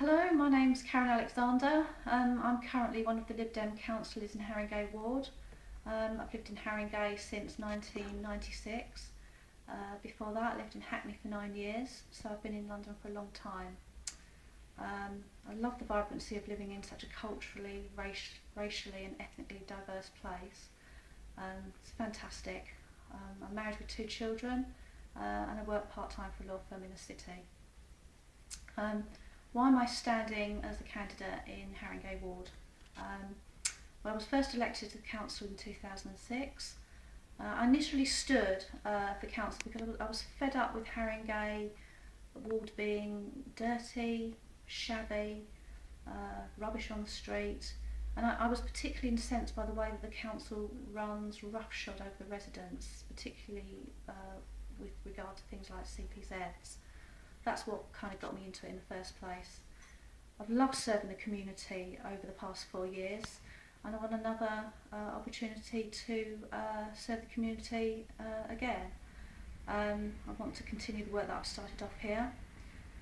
Hello, my name's Karen Alexander. I'm currently one of the Lib Dem councillors in Harringay ward. I've lived in Harringay since 1996. Before that I lived in Hackney for 9 years, so I've been in London for a long time. I love the vibrancy of living in such a culturally, racially and ethnically diverse place. It's fantastic. I'm married with 2 children and I work part-time for a law firm in the city. Why am I standing as a candidate in Harringay ward? Well, I was first elected to the council in 2006. I initially stood for council because I was fed up with Harringay ward being dirty, shabby, rubbish on the street, and I was particularly incensed by the way that the council runs roughshod over the residents, particularly with regard to things like CPZs. That's what kind of got me into it in the first place. I've loved serving the community over the past 4 years, and I want another opportunity to serve the community again. I want to continue the work that I've started off here.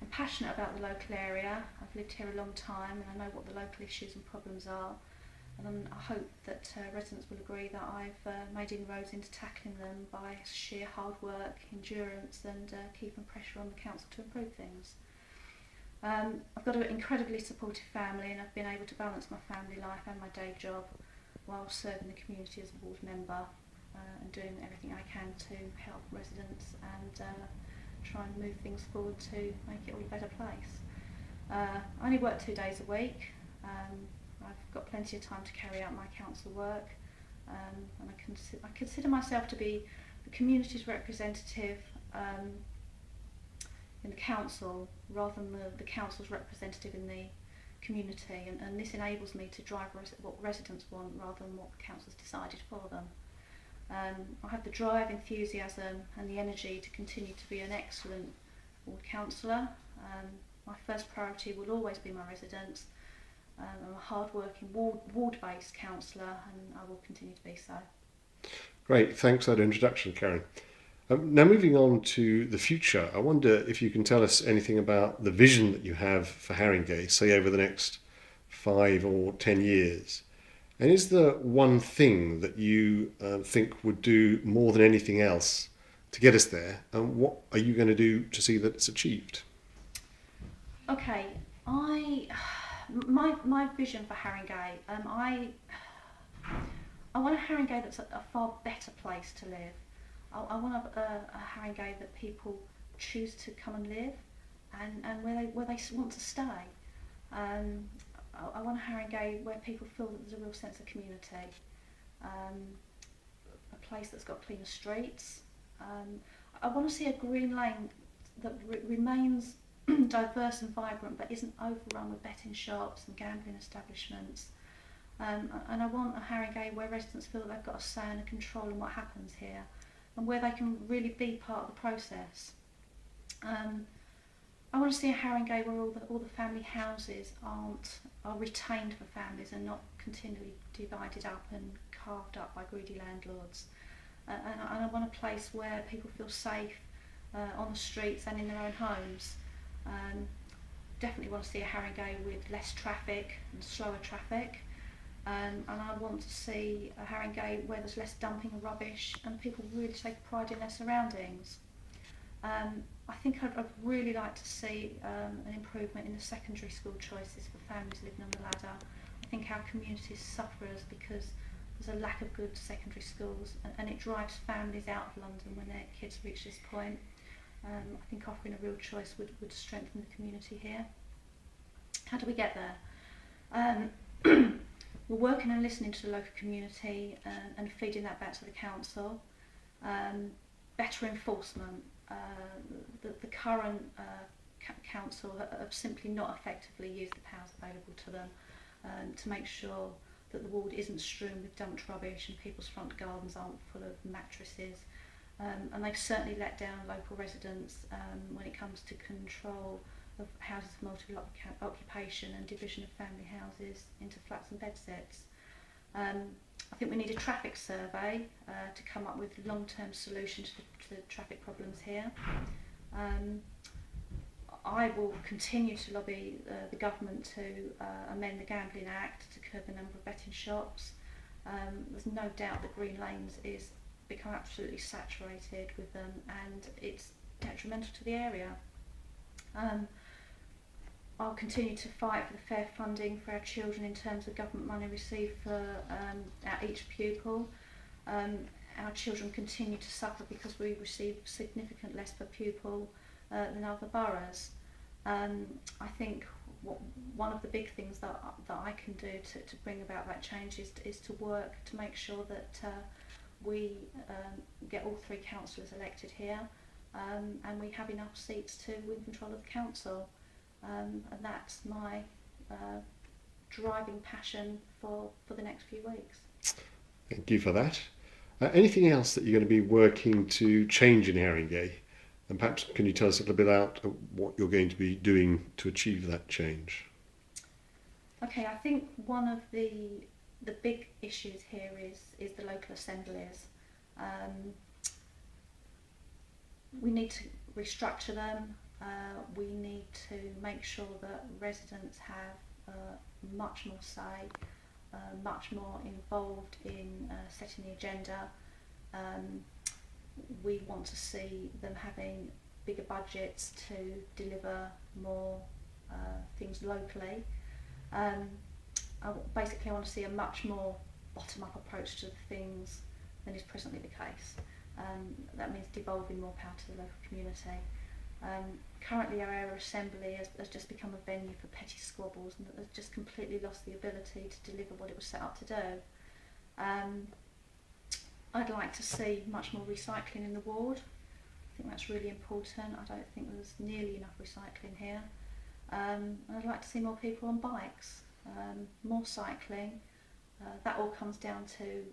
I'm passionate about the local area. I've lived here a long time and I know what the local issues and problems are, and I hope that residents will agree that I've made inroads into tackling them by sheer hard work, endurance and keeping pressure on the council to improve things. I've got an incredibly supportive family and I've been able to balance my family life and my day job while serving the community as a ward member and doing everything I can to help residents and try and move things forward to make it all a better place. I only work 2 days a week. I've got plenty of time to carry out my council work, and I consider myself to be the community's representative in the council rather than the council's representative in the community, and this enables me to drive what residents want rather than what the council's decided for them. I have the drive, enthusiasm and the energy to continue to be an excellent ward councillor. My first priority will always be my residents. I'm a hard-working ward-based councillor and I will continue to be so. Great, thanks for that introduction, Karen. Now moving on to the future, I wonder if you can tell us anything about the vision that you have for Harringay, say over the next 5 or 10 years. And is there one thing that you think would do more than anything else to get us there? And what are you going to do to see that it's achieved? Okay, my vision for Harringay, I want a Harringay that's a far better place to live. I want a Harringay that people choose to come and live and where they want to stay. I want a Harringay where people feel that there's a real sense of community, a place that's got cleaner streets. I want to see a green lane that remains diverse and vibrant but isn't overrun with betting shops and gambling establishments. And I want a Harringay where residents feel that they've got a say and a control in what happens here and where they can really be part of the process. I want to see a Harringay where all the family houses are retained for families and not continually divided up and carved up by greedy landlords. And I want a place where people feel safe on the streets and in their own homes. Definitely want to see a Harringay with less traffic and slower traffic. And I want to see a Harringay where there's less dumping of rubbish and people really take pride in their surroundings. I think I'd really like to see an improvement in the secondary school choices for families living on the ladder. I think our communities suffer because there's a lack of good secondary schools and it drives families out of London when their kids reach this point. I think offering a real choice would strengthen the community here. How do we get there? We're working and listening to the local community and feeding that back to the council. Better enforcement. The current council have simply not effectively used the powers available to them to make sure that the ward isn't strewn with dumped rubbish and people's front gardens aren't full of mattresses. And they've certainly let down local residents when it comes to control of houses of multi-occupation and division of family houses into flats and bedsets. I think we need a traffic survey to come up with long-term solutions to the traffic problems here. I will continue to lobby the government to amend the Gambling Act to curb the number of betting shops. There's no doubt that Green Lanes is become absolutely saturated with them, and it's detrimental to the area. I'll continue to fight for the fair funding for our children in terms of government money received for each pupil. Our children continue to suffer because we receive significantly less per pupil than other boroughs. I think one of the big things that I can do to bring about that change is to work to make sure that we get all 3 councillors elected here, and we have enough seats to win control of the council. And that's my driving passion for the next few weeks. Thank you for that. Anything else that you're going to be working to change in Harringay? And perhaps can you tell us a little bit about what you're going to be doing to achieve that change? Okay, I think one of the big issues here is the local assemblies. We need to restructure them. We need to make sure that residents have much more say, much more involved in setting the agenda. We want to see them having bigger budgets to deliver more things locally. Basically I want to see a much more bottom-up approach to things than is presently the case. That means devolving more power to the local community. Currently our area assembly has just become a venue for petty squabbles and has just completely lost the ability to deliver what it was set up to do. I'd like to see much more recycling in the ward. I think that's really important. I don't think there's nearly enough recycling here. And I'd like to see more people on bikes, more cycling. That all comes down to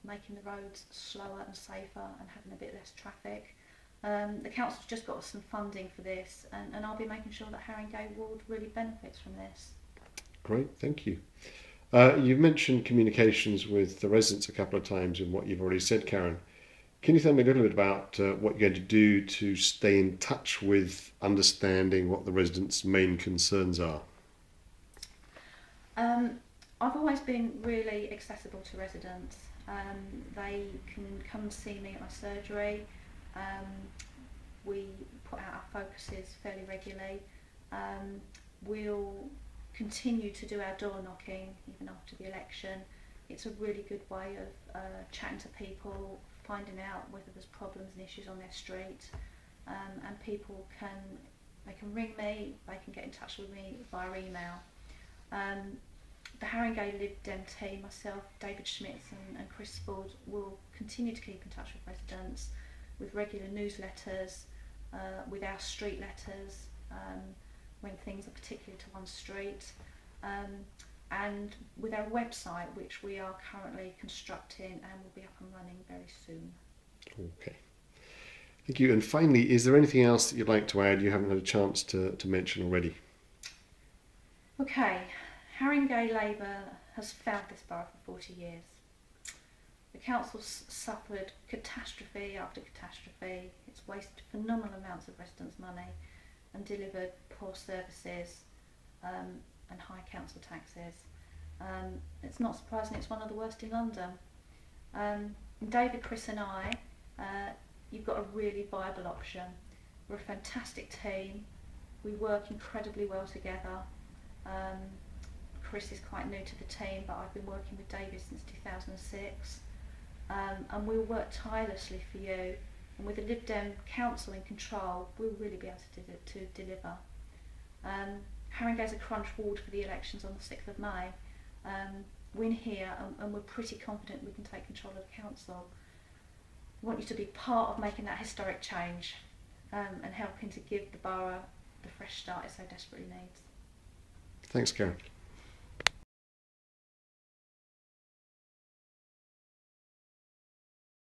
making the roads slower and safer and having a bit less traffic. The council's just got some funding for this, and I'll be making sure that Harringay Ward really benefits from this. Great, thank you. You've mentioned communications with the residents a couple of times in what you've already said, Karen. Can you tell me a little bit about what you're going to do to stay in touch with understanding what the residents' main concerns are? I've always been really accessible to residents. They can come and see me at my surgery. We put out our focuses fairly regularly. We'll continue to do our door knocking even after the election. It's a really good way of chatting to people, finding out whether there's problems and issues on their street, and people can ring me, they can get in touch with me via email. The Harringay Lib Dem team, myself, David Schmitz and Chris Ford, will continue to keep in touch with residents with regular newsletters, with our street letters, when things are particular to one street, and with our website, which we are currently constructing and will be up and running very soon. Okay. Thank you. And finally, is there anything else that you'd like to add you haven't had a chance to mention already? Okay. Harringay Labour has failed this borough for 40 years. The council's suffered catastrophe after catastrophe. It's wasted phenomenal amounts of residents' money and delivered poor services and high council taxes. It's not surprising it's one of the worst in London. David, Chris and I, you've got a really viable option. We're a fantastic team. We work incredibly well together. Chris is quite new to the team, but I've been working with David since 2006. And we'll work tirelessly for you. And with the Lib Dem Council in control, we'll really be able to deliver. Haringay's a crunch ward for the elections on the 6th of May. Win here, and we're pretty confident we can take control of the council. We want you to be part of making that historic change and helping to give the borough the fresh start it so desperately needs. Thanks, Karen.